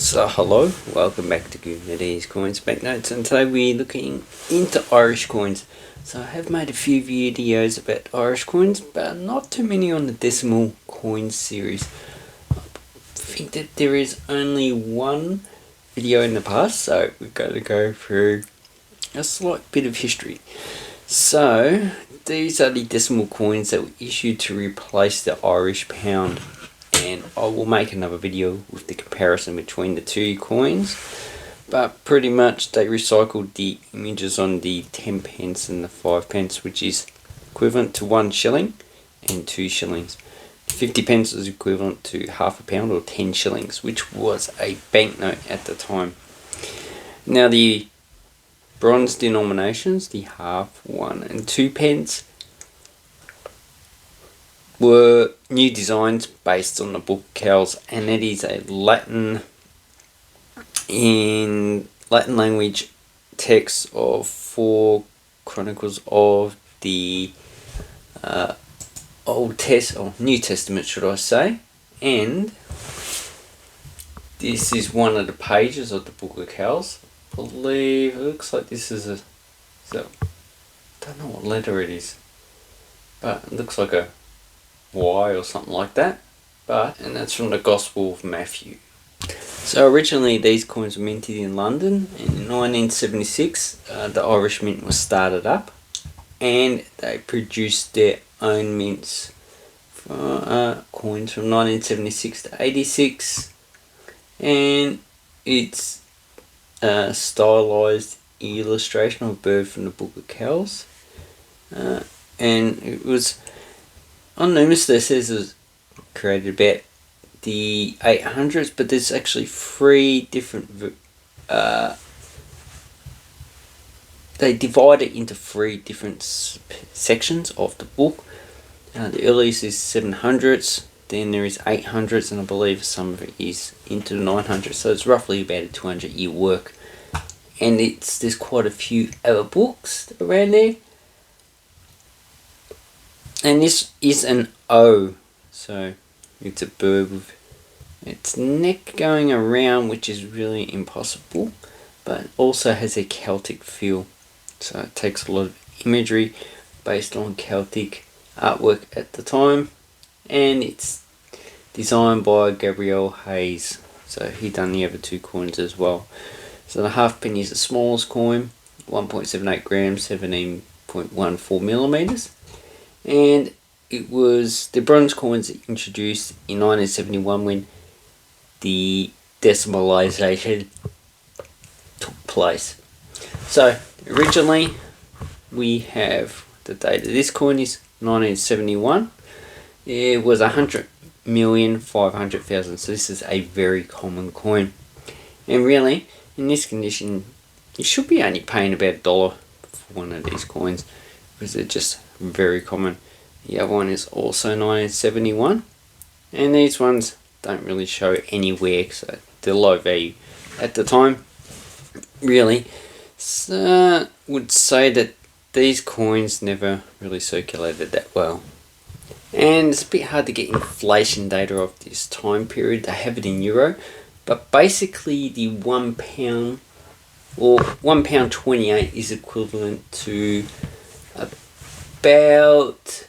So hello, welcome back to Goodness Coins Banknotes, and today we're looking into Irish coins. So I have made a few videos about Irish coins, but not too many on the decimal coins series. I think that there is only one video in the past, so we're going to go through a slight bit of history. So these are the decimal coins that were issued to replace the Irish pound. And I will make another video with the comparison between the two coins, but pretty much they recycled the images on the 10 pence and the 5 pence, which is equivalent to 1 shilling and 2 shillings. 50 pence is equivalent to half a pound or 10 shillings, which was a banknote at the time. Now the bronze denominations, the half, 1 and 2 pence, were new designs based on the Book of Kells, and it is a Latin language text of 4 chronicles of the New Testament, should I say, and this is one of the pages of the Book of Kells. I believe it looks like this is I don't know what letter it is, but it looks like a Y or something like that, and that's from the Gospel of Matthew. So originally these coins were minted in London, and in 1976 the Irish Mint was started up, and they produced their own mints for coins from 1976 to 86, and it's a stylized illustration of a bird from the Book of Kells, and it was on Loomis. There says it was created about the 800s, but there's actually 3 different they divide it into 3 different sections of the book. The earliest is 700s, then there is 800s, and I believe some of it is into the 900s, so it's roughly about a 200-year work, and there's quite a few other books around there. And this is an O, so it's a bird with its neck going around, which is really impossible, but also has a Celtic feel. So it takes a lot of imagery based on Celtic artwork at the time, and it's designed by Gabriel Hayes, so he done the other 2 coins as well. So the halfpenny is the smallest coin, 1.78 grams, 17.14 millimeters. And it was the bronze coins introduced in 1971 when the decimalisation took place. So originally we have the date of this coin is 1971. It was 100,500,000, so this is a very common coin. And really, in this condition, you should be only paying about $1 for one of these coins, because they're just very common. The other one is also 1971, and these ones don't really show anywhere, so they're low value at the time. Really, so would say that these coins never really circulated that well, and it's a bit hard to get inflation data of this time period. They have it in euro, but basically the £1 or £1.28 is equivalent to about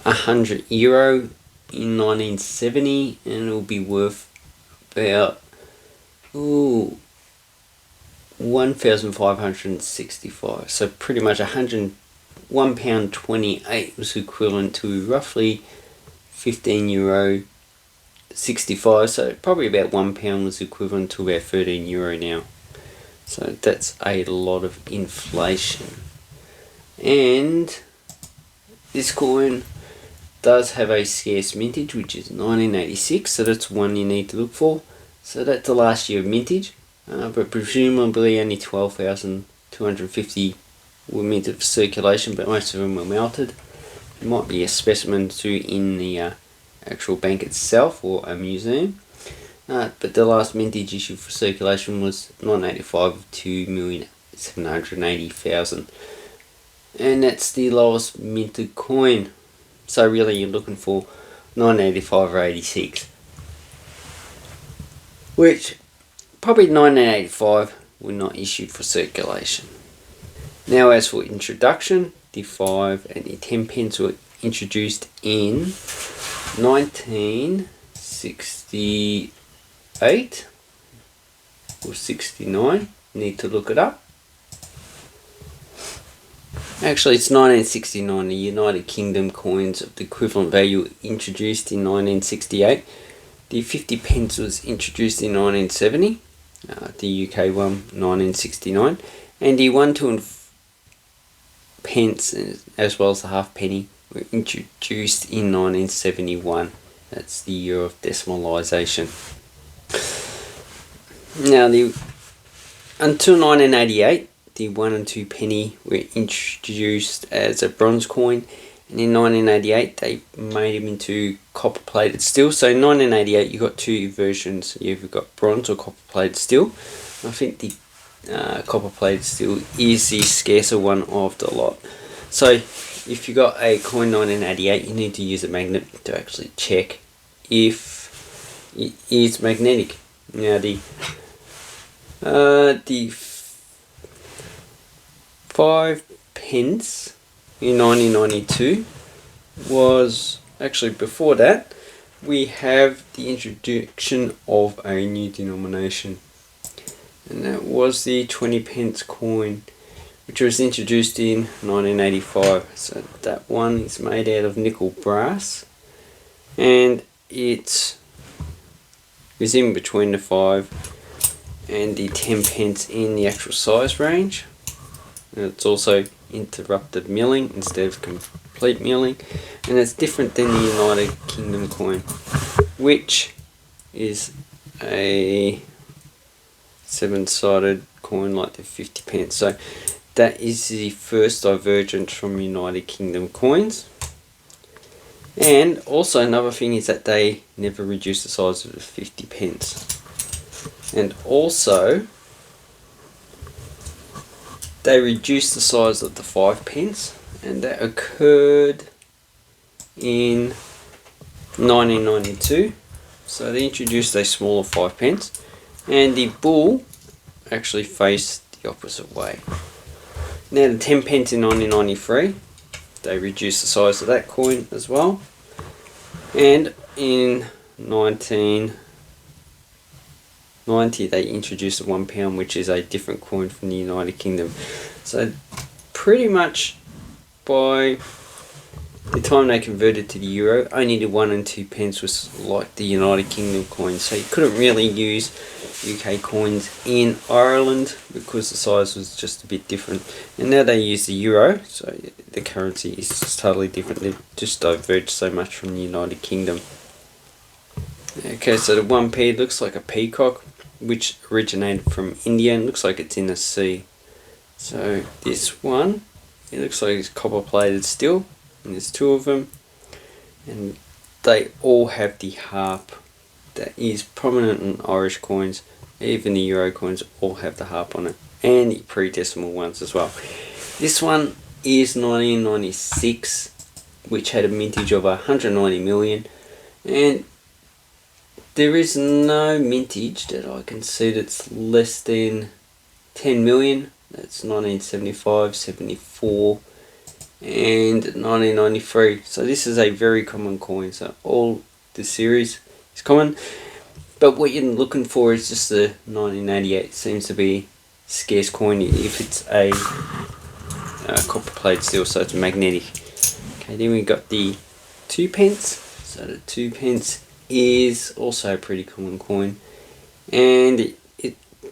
€100 in 1970, and it will be worth about £1,565. So pretty much £1.28 was equivalent to roughly €15.65. So probably about £1 was equivalent to about €13 now. So that's a lot of inflation. And this coin does have a scarce mintage, which is 1986, so that's one you need to look for. So that's the last year of mintage, but presumably only 12,250 were minted for circulation, but most of them were melted. There might be a specimen too in the actual bank itself or a museum. But the last mintage issue for circulation was 1985 of 2,780,000, and that's the lowest minted coin. So really you're looking for 1985 or 86. which probably 1985 were not issued for circulation. Now as for introduction, the 5 and the 10 pence were introduced in 1968 or 69, need to look it up. Actually it's 1969, the United Kingdom coins of the equivalent value were introduced in 1968. The 50 pence was introduced in 1970, the UK one 1969, and the 1, 2 and pence as well as the halfpenny were introduced in 1971. That's the year of decimalisation. Now until 1988 the 1 and 2 penny were introduced as a bronze coin, and in 1988 they made them into copper plated steel. So in 1988 you got two versions, you've got bronze or copper plated steel. I think the copper plated steel is the scarcer one of the lot. So if you got a coin 1988, you need to use a magnet to actually check if it is magnetic. Now the 5 pence in 1992 was actually, before that we have the introduction of a new denomination, and that was the 20 pence coin, which was introduced in 1985. So that one is made out of nickel brass, and it was in between the 5 and the 10 pence in the actual size range. And it's also interrupted milling instead of complete milling, and it's different than the United Kingdom coin, which is a 7-sided coin like the 50 pence. So that is the first divergence from United Kingdom coins. And also another thing is that they never reduced the size of the 50 pence. And also they reduced the size of the 5 pence, and that occurred in 1992. So they introduced a smaller 5 pence, and the bull actually faced the opposite way. Now the 10 pence in 1993, they reduced the size of that coin as well, and in 1990 they introduced a £1, which is a different coin from the United Kingdom. So pretty much by the time they converted to the euro, only the 1 and 2 pence was like the United Kingdom coins. So you couldn't really use UK coins in Ireland because the size was just a bit different. And now they use the euro, so the currency is just totally different. They've just diverged so much from the United Kingdom. Okay, so the 1p looks like a peacock, which originated from India, and looks like it's in the sea. So this one, it looks like it's copper plated steel, and there's 2 of them, and they all have the harp that is prominent in Irish coins. Even the euro coins all have the harp on it, and the pre-decimal ones as well. This one is 1996, which had a mintage of 190 million, and there is no mintage that I can see that's less than 10 million. That's 1975, 74 and 1993. So this is a very common coin. So all the series is common, but what you're looking for is just the 1988. It seems to be scarce coin if it's a copper plate steel, so it's magnetic. Okay, then we got the 2 pence. So the 2 pence is also a pretty common coin, and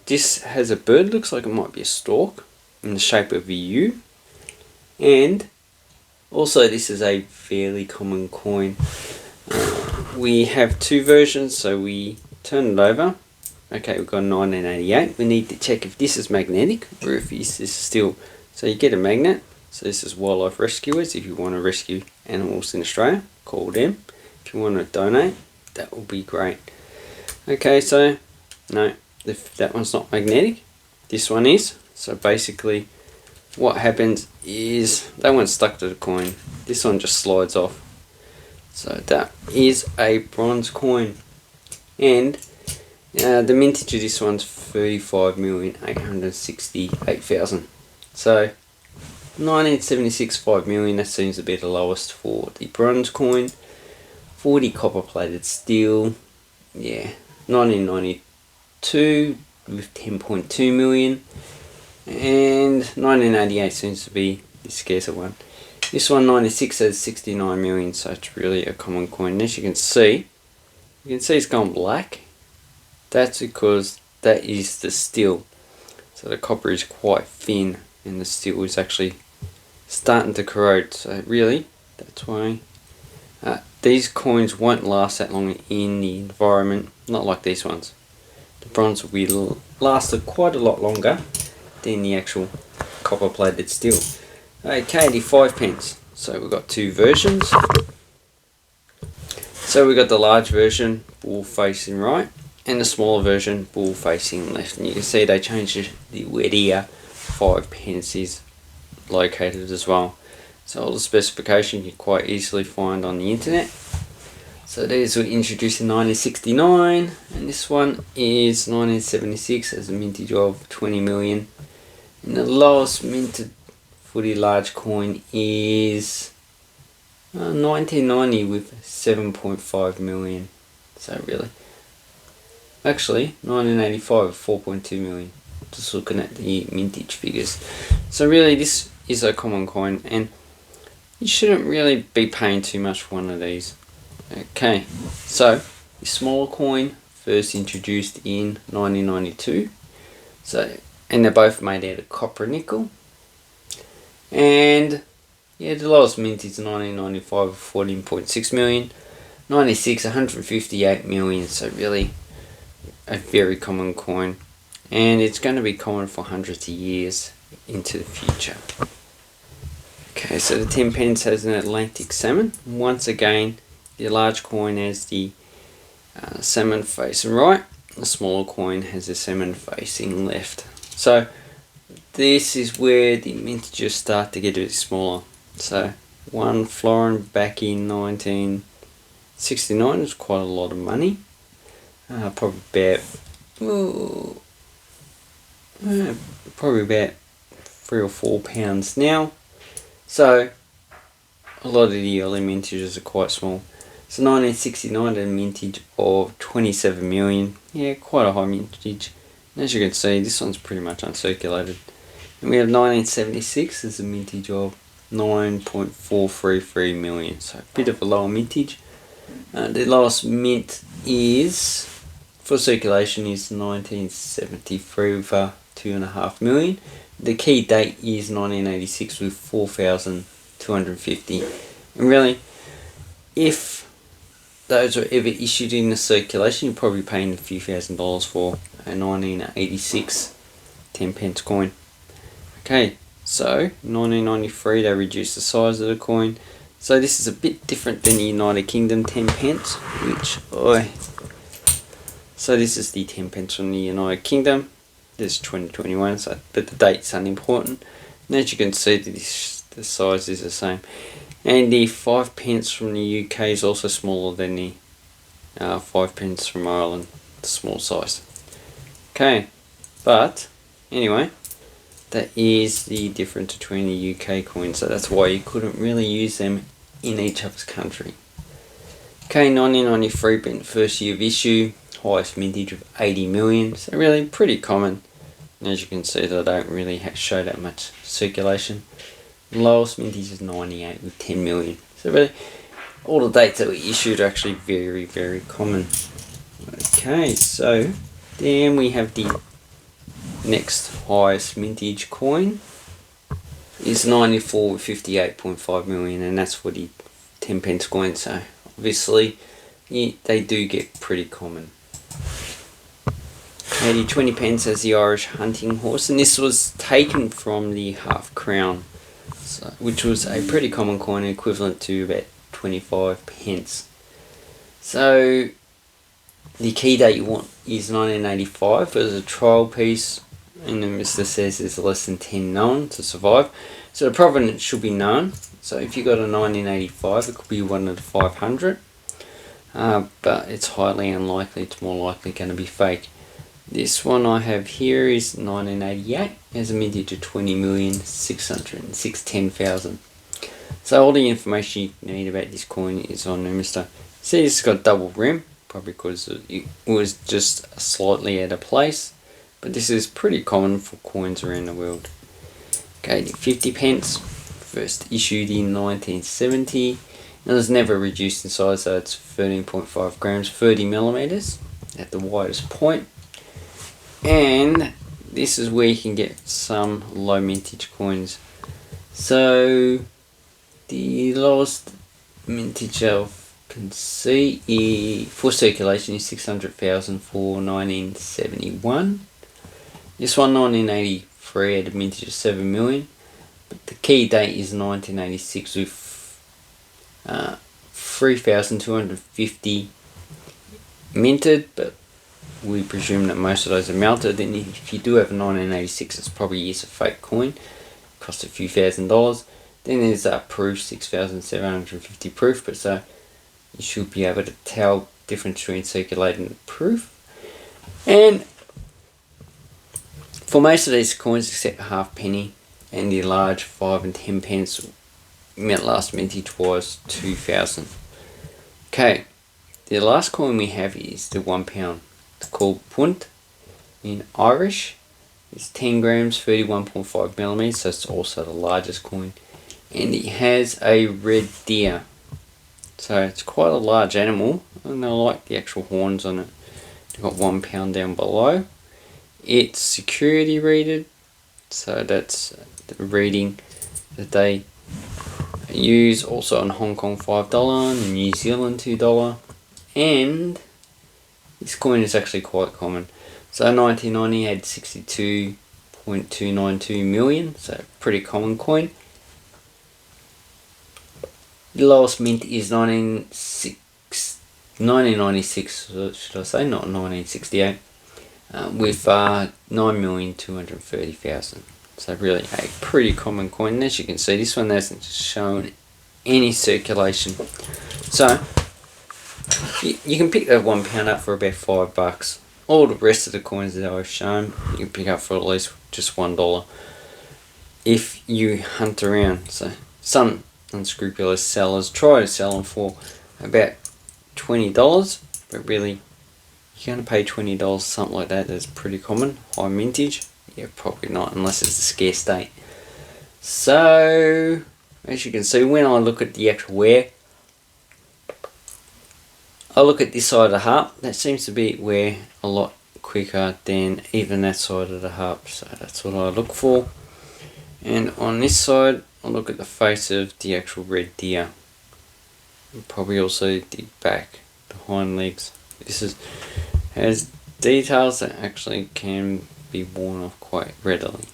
this has a bird, looks like it might be a stork, in the shape of a U. And also this is a fairly common coin. We have 2 versions, so we turn it over. Okay, we've got 1988. We need to check if this is magnetic or if this is steel. So you get a magnet. So this is Wildlife Rescuers. If you want to rescue animals in Australia, call them. If you want to donate, that will be great. Okay, so no, that one's not magnetic. This one is. So basically what happens is that one's stuck to the coin. This one just slides off. So that is a bronze coin. And The mintage of this one's 35,868,000. So 1976, 5 million, that seems to be the lowest for the bronze coin. 40 copper plated steel, yeah. 1992 with 10.2 million. And 1988 seems to be the scarcer one. This one, 96, has 69 million, so it's really a common coin. And as you can see it's gone black. That's because that is the steel. So the copper is quite thin and the steel is actually starting to corrode. So really, that's why these coins won't last that long in the environment, not like these ones. The bronze will be lasted quite a lot longer than the actual copper plated steel. Okay, the 5 pence. So we've got two versions. So we've got the large version, bull facing right, and the smaller version, bull facing left. And you can see they changed the where the 5 pence is located as well. So all the specification you quite easily find on the internet. So these were introduced in 1969, and this one is 1976 as a mintage of 20 million. And the lowest minted for the large coin is 1990 with 7.5 million. So really, actually 1985 with 4.2 million. Just looking at the mintage figures. So really, this is a common coin, and you shouldn't really be paying too much for one of these. Okay, so the smaller coin first introduced in 1992. So, and they're both made out of copper nickel. And yeah, the lowest mint is 1995 with 14.6 million. 96, 158 million. So really, a very common coin, and it's going to be common for hundreds of years into the future. Okay, so the 10 pence has an Atlantic salmon. Once again, the large coin has the salmon facing right, the smaller coin has the salmon facing left. So this is where the mintages start to get a bit smaller. So one florin back in 1969 was quite a lot of money. Probably about 3 or 4 pounds now. So a lot of the early mintages are quite small. So 1969 had a mintage of 27 million. Yeah, quite a high mintage. And as you can see, this one's pretty much uncirculated. And we have 1976 as a mintage of 9.433 million. So a bit of a lower mintage. The lowest mint is for circulation is 1973 with 2.5 million. The key date is 1986 with 4,250. And really, if those were ever issued in the circulation, you're probably paying a few $1,000s for a 1986 10 pence coin. Okay, so 1993 they reduced the size of the coin. So this is a bit different than the United Kingdom 10 pence, so this is the 10 pence from the United Kingdom. This is 2021, so but the date's unimportant. And as you can see, the size is the same. And the 5 pence from the UK is also smaller than the 5 pence from Ireland, the small size. Okay, but anyway, that is the difference between the UK coins, so that's why you couldn't really use them in each other's country. Okay, 1993 being the first year of issue, highest mintage of 80 million, so really pretty common. And as you can see, they don't really show that much circulation. Lowest mintage is 98 with 10 million. So really, all the dates that were issued are actually very, very common. Okay, so then we have the next highest mintage coin is 94 with 58.5 million, and that's for the 10 pence coin. So obviously, they do get pretty common. Okay, the 20 pence has the Irish hunting horse, and this was taken from the half crown. So, which was a pretty common coin, equivalent to about 25 pence. So the key date you want is 1985 as a trial piece, and the Mr. says there's less than 10 known to survive. So the provenance should be known. So if you got a 1985, it could be one of the 500. but it's highly unlikely. It's more likely going to be fake. This one I have here is 1988, has a mintage of 20,606,10,000. So all the information you need about this coin is on Numistar. See, it's got double rim, probably because it was just slightly out of place, but this is pretty common for coins around the world. Okay, the 50 pence, first issued in 1970, and it was never reduced in size, so it's 13.5 grams, 30 millimeters at the widest point. And this is where you can get some low mintage coins. So the lowest mintage I can see for circulation is 600,000 for 1971. This one 1983 had a mintage of 7 million, but the key date is 1986 with 3,250 minted, but we presume that most of those are melted. And if you do have a 1986, it's probably is a fake coin, cost a few $1,000s. Then there's proof, 6,750 proof, but so you should be able to tell the difference between circulating and proof. And for most of these coins, except half penny and the large 5 and 10 pence, last mintage was 2000. Okay, the last coin we have is the £1. It's called punt in Irish. It's 10 grams, 31.5 millimeters, so it's also the largest coin. And it has a red deer. So it's quite a large animal, and I like the actual horns on it. It's got £1 down below. It's security rated, so that's the reading that they use. Also on Hong Kong $5 and New Zealand $2. And this coin is actually quite common. So 1990 had 62.292 million, so pretty common coin. The lowest mint is 1996, should I say, not 1968, with 9,230,000. So really a pretty common coin. And as you can see, this one hasn't shown any circulation. So you can pick that £1 up for about $5. All the rest of the coins that I've shown, you can pick up for at least just $1 if you hunt around. So some unscrupulous sellers try to sell them for about $20, but really you're going to pay $20 something like that. That's pretty common. High mintage, yeah, probably not unless it's a scarce date. So as you can see, when I look at the actual wear, I look at this side of the harp. That seems to be wear a lot quicker than even that side of the harp, so that's what I look for. And on this side, I'll look at the face of the actual red deer, and probably also the back, the hind legs. This has details that actually can be worn off quite readily.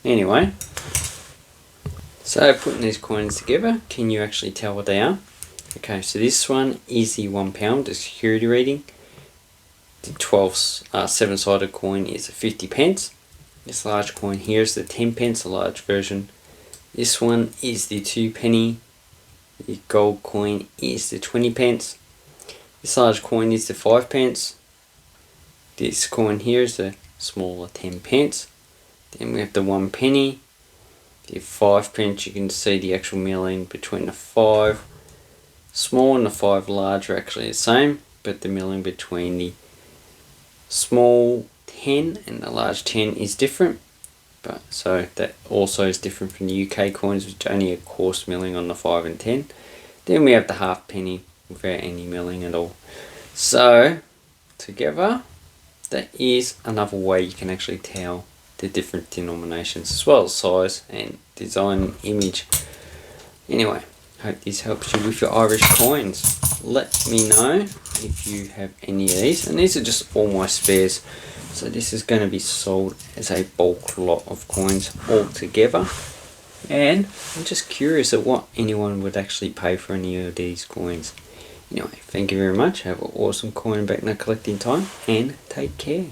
Anyway, so putting these coins together, can you actually tell what they are? Okay, so this one is the £1, the security rating. The 7-sided coin is a 50 pence. This large coin here is the 10 pence, the large version. This one is the 2 penny. The gold coin is the 20 pence. This large coin is the 5 pence. This coin here is the smaller 10 pence. Then we have the 1 penny. The 5 pence, you can see the actual milling between the 5 small and the 5 large are actually the same, but the milling between the small 10 and the large 10 is different. But so that also is different from the UK coins, which only a coarse milling on the 5 and 10. Then we have the half penny without any milling at all. So together, that is another way you can actually tell the different denominations, as well as size and design image. Anyway, hope this helps you with your Irish coins. Let me know if you have any of these, and these are just all my spares. So this is going to be sold as a bulk lot of coins all together, and I'm just curious at what anyone would actually pay for any of these coins. Anyway, thank you very much. Have an awesome coin banknote collecting time, and take care.